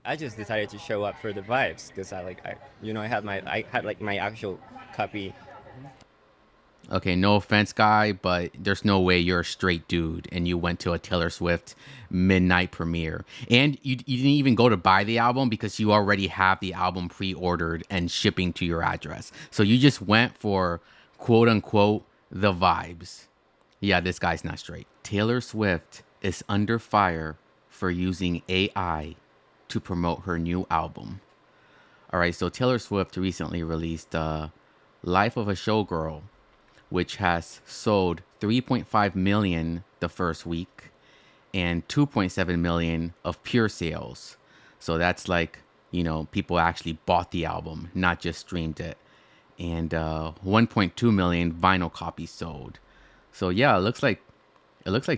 I just decided to show up for the vibes because I had like my actual copy. Okay, no offense, guy, but there's no way you're a straight dude and you went to a Taylor Swift midnight premiere. And you didn't even go to buy the album because you already have the album pre ordered and shipping to your address. So you just went for quote unquote the vibes. Yeah, this guy's not straight. Taylor Swift is under fire for using AI to promote her new album. All right, so Taylor Swift recently released Life of a Showgirl, which has sold 3.5 million the first week and 2.7 million of pure sales. So that's like, people actually bought the album, not just streamed it. And 1.2 million vinyl copies sold. So yeah, it looks like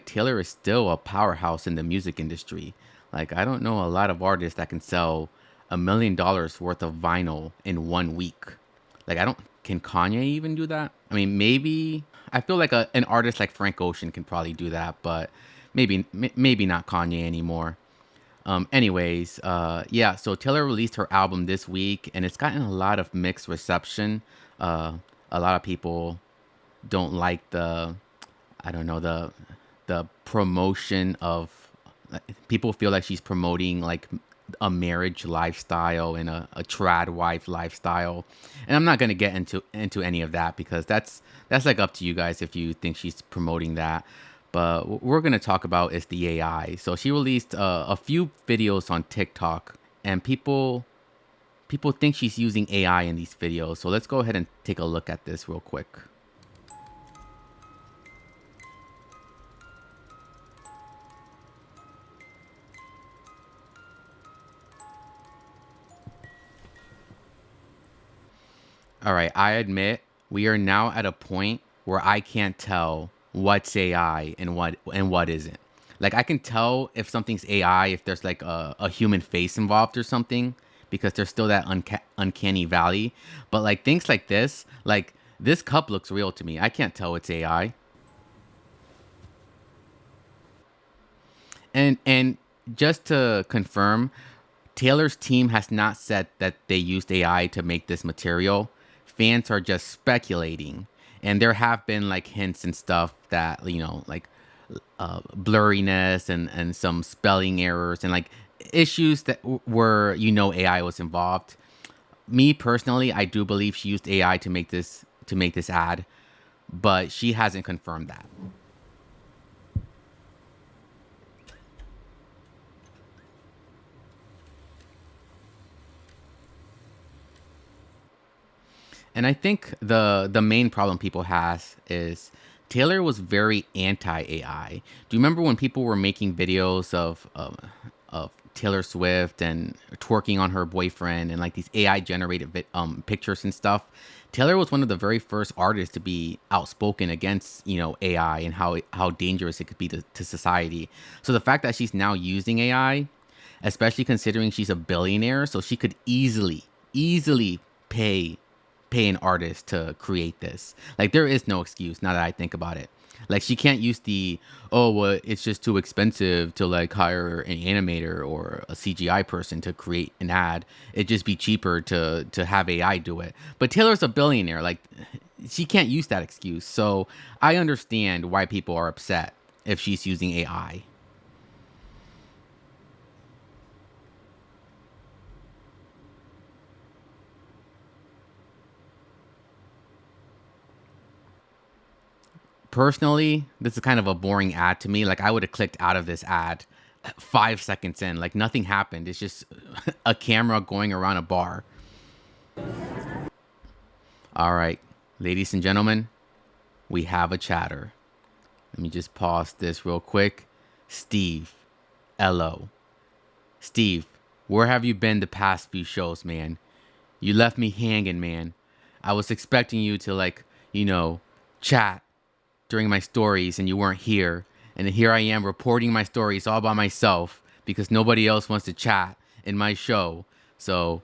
Taylor is still a powerhouse in the music industry. Like I don't know a lot of artists that can sell $1 million worth of vinyl in 1 week. Like I don't can Kanye even do that? I mean, maybe I feel like an artist like Frank Ocean can probably do that, but maybe not Kanye anymore. Anyways, yeah. So Taylor released her album this week, and it's gotten a lot of mixed reception. Uh, a lot of people don't like I don't know, the promotion of. People feel like she's promoting like a marriage lifestyle and a trad wife lifestyle, and I'm not gonna get into any of that because that's like up to you guys if you think she's promoting that. But what we're gonna talk about is the AI. So she released a few videos on TikTok, and people think she's using AI in these videos. So let's go ahead and take a look at this real quick. All right, I admit we are now at a point where I can't tell what's AI and what isn't. Like I can tell if something's AI if there's like a human face involved or something because there's still that uncanny valley. But like things like this cup looks real to me. I can't tell it's AI. And just to confirm, Taylor's team has not said that they used AI to make this material. Fans are just speculating. And there have been like hints and stuff that, like blurriness and some spelling errors and like issues that were, AI was involved. Me personally, I do believe she used AI to make this ad, but she hasn't confirmed that. And I think the main problem people has is Taylor was very anti AI. Do you remember when people were making videos of Taylor Swift and twerking on her boyfriend and like these AI generated pictures and stuff? Taylor was one of the very first artists to be outspoken against AI and how dangerous it could be to society. So the fact that she's now using AI, especially considering she's a billionaire, so she could easily pay an artist to create this. Like there is no excuse now that I think about it. Like she can't use the oh well it's just too expensive to like hire an animator or a CGI person to create an ad. It'd just be cheaper to have AI do it. But Taylor's a billionaire. Like she can't use that excuse. So I understand why people are upset if she's using AI. Personally, this is kind of a boring ad to me. Like I would have clicked out of this ad 5 seconds in. Like nothing happened. It's just a camera going around a bar. All right, ladies and gentlemen, we have a chatter. Let me just pause this real quick. Steve, LO. Steve, where have you been the past few shows, man? You left me hanging, man. I was expecting you to chat during my stories and you weren't here. And here I am reporting my stories all by myself because nobody else wants to chat in my show. So,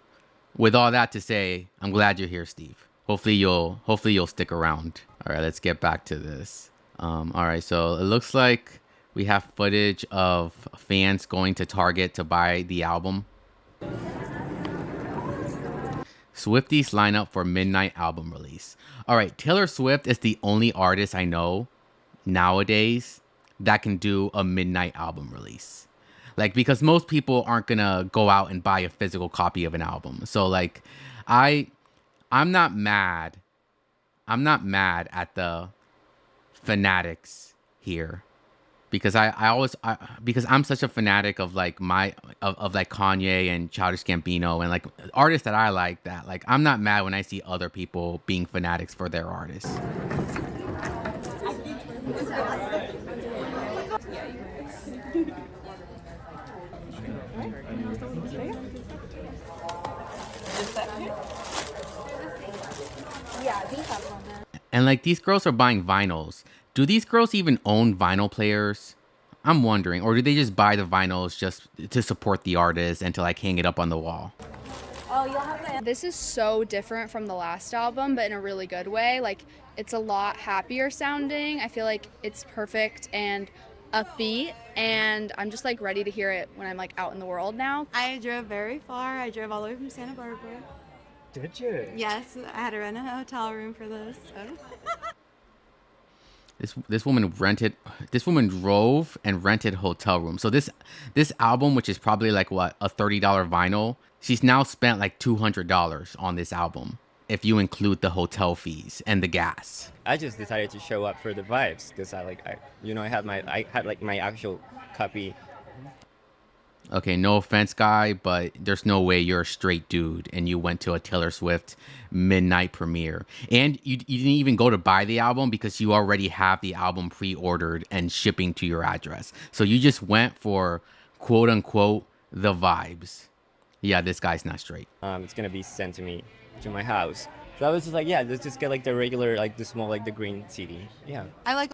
with all that to say, I'm glad you're here, Steve. Hopefully you'll stick around. All right, let's get back to this. All right, so it looks like we have footage of fans going to Target to buy the album. Swifties line up for midnight album release. All right, Taylor Swift is the only artist I know nowadays that can do a midnight album release. Like, because most people aren't gonna go out and buy a physical copy of an album. So like, I I'm not mad. I'm not mad at the fanatics here because because I'm such a fanatic of like of like Kanye and Childish Gambino and like artists that I like, that like I'm not mad when I see other people being fanatics for their artists. And like these girls are buying vinyls. Do these girls even own vinyl players? I'm wondering. Or do they just buy the vinyls just to support the artist and to like hang it up on the wall? This is so different from the last album, but in a really good way. Like, it's a lot happier sounding. I feel like it's perfect and upbeat, and I'm just like ready to hear it when I'm like out in the world now. I drove very far. I drove all the way from Santa Barbara. Did you? Yes, I had to rent a hotel room for this. This woman drove and rented hotel room. So this album, which is probably like what, a $30 vinyl, she's now spent like $200 on this album if you include the hotel fees and the gas. I just decided to show up for the vibes because I had my actual copy. Okay, no offense, guy, but there's no way you're a straight dude and you went to a Taylor Swift midnight premiere. And you didn't even go to buy the album because you already have the album pre-ordered and shipping to your address. So you just went for quote unquote the vibes. Yeah, this guy's not straight. It's gonna be sent to me to my house. So I was just like, yeah, let's just get like the regular, like the small, like the green CD. Yeah. I like.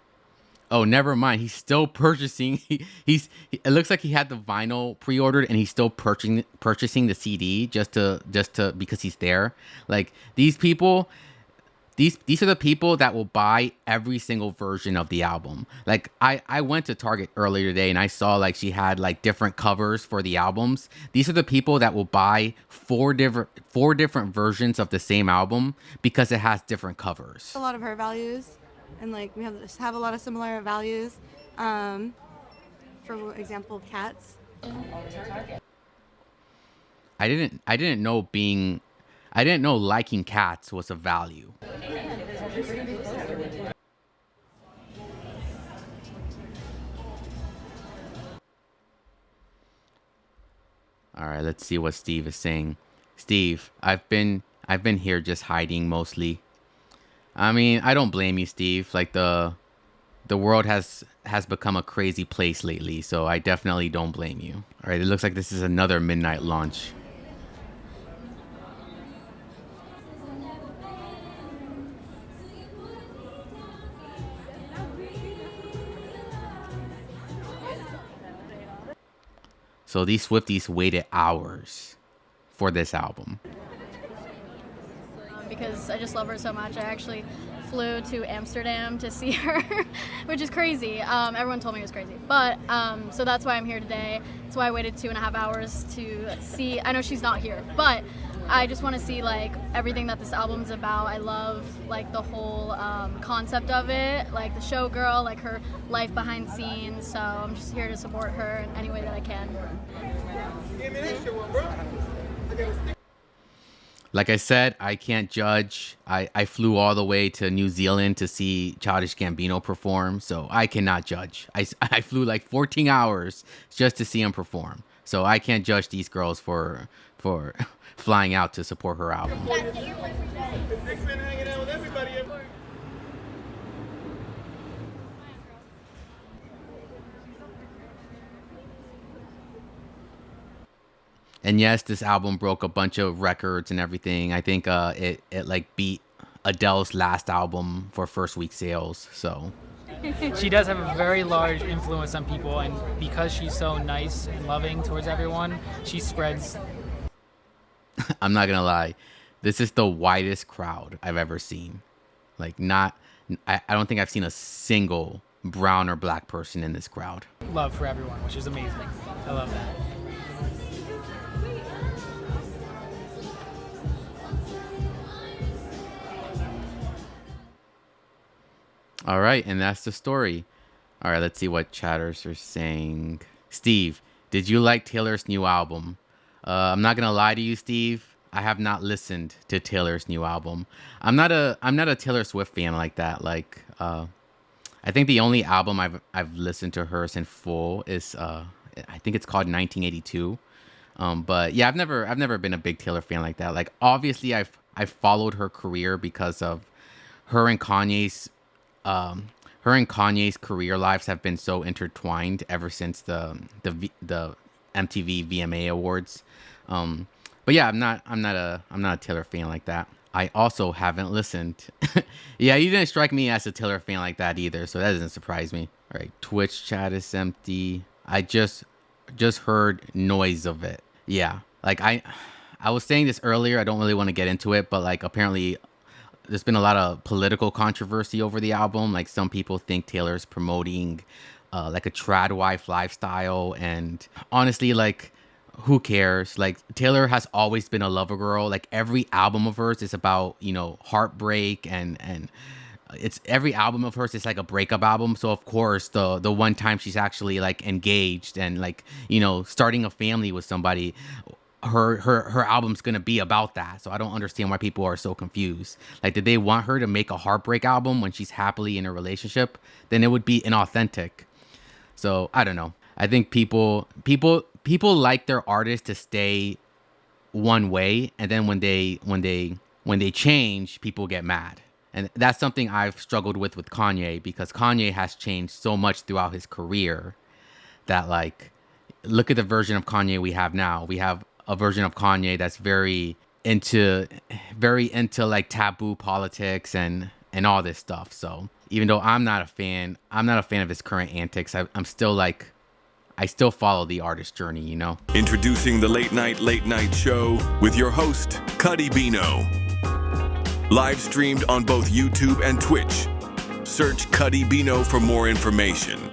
Oh, never mind. He's still purchasing. It looks like he had the vinyl pre-ordered and he's still purchasing the CD just to because he's there. Like these people, these are the people that will buy every single version of the album. Like I went to Target earlier today and I saw like she had like different covers for the albums. These are the people that will buy four different versions of the same album because it has different covers. A lot of her values, and like we have a lot of similar values. For example, cats. I didn't know liking cats was a value. All right, let's see what Steve is saying. Steve, I've been here just hiding mostly. I mean, I don't blame you, Steve. Like the world has become a crazy place lately, so I definitely don't blame you. All right, it looks like this is another midnight launch. So these Swifties waited hours for this album. Because I just love her so much. I actually flew to Amsterdam to see her, which is crazy. Everyone told me it was crazy. But, so that's why I'm here today. That's why I waited 2.5 hours to see. I know she's not here, but I just want to see like everything that this album's about. I love like the whole concept of it, like the showgirl, like her life behind scenes. So I'm just here to support her in any way that I can. Like I said, I can't judge. I flew all the way to New Zealand to see Childish Gambino perform, so I cannot judge. I flew like 14 hours just to see him perform, so I can't judge these girls for flying out to support her album. And yes, this album broke a bunch of records and everything. I think it like beat Adele's last album for first week sales. So she does have a very large influence on people, and because she's so nice and loving towards everyone, she spreads. I'm not gonna lie, this is the widest crowd I've ever seen. Like I don't think I've seen a single brown or black person in this crowd. Love for everyone, which is amazing. I love that. All right, and that's the story. All right, let's see what chatters are saying. Steve, did you like Taylor's new album? I'm not gonna lie to you, Steve. I have not listened to Taylor's new album. I'm not a Taylor Swift fan like that. Like, I think the only album I've listened to hers in full is I think it's called 1982. But yeah, I've never been a big Taylor fan like that. Like, obviously, I've followed her career because of her and Kanye's career lives have been so intertwined ever since the MTV VMA Awards. But yeah, I'm not a Taylor fan like that. I also haven't listened. Yeah, you didn't strike me as a Taylor fan like that either, so that doesn't surprise me. All right, Twitch chat is empty. I just heard noise of it. Yeah, like I was saying this earlier. I don't really want to get into it, but like apparently there's been a lot of political controversy over the album. Like, some people think Taylor's promoting like a trad wife lifestyle, and honestly, like, who cares? Like, Taylor has always been a lover girl. Like, every album of hers is about, heartbreak, and it's every album of hers is like a breakup album. So of course the one time she's actually like engaged and like, starting a family with somebody, her album's gonna be about that. So I don't understand why people are so confused. Like, did they want her to make a heartbreak album when she's happily in a relationship? Then it would be inauthentic. So I don't know. I think people like their artists to stay one way, and then when they change, people get mad. And that's something I've struggled with Kanye, because Kanye has changed so much throughout his career that, like, look at the version of Kanye we have now. We have a version of Kanye that's very into like taboo politics and all this stuff. So even though I'm not a fan of his current antics, I'm still like, I still follow the artist journey, Introducing the Late Night Show with your host, Cuddy Bino. Live streamed on both YouTube and Twitch. Search Cuddy Bino for more information.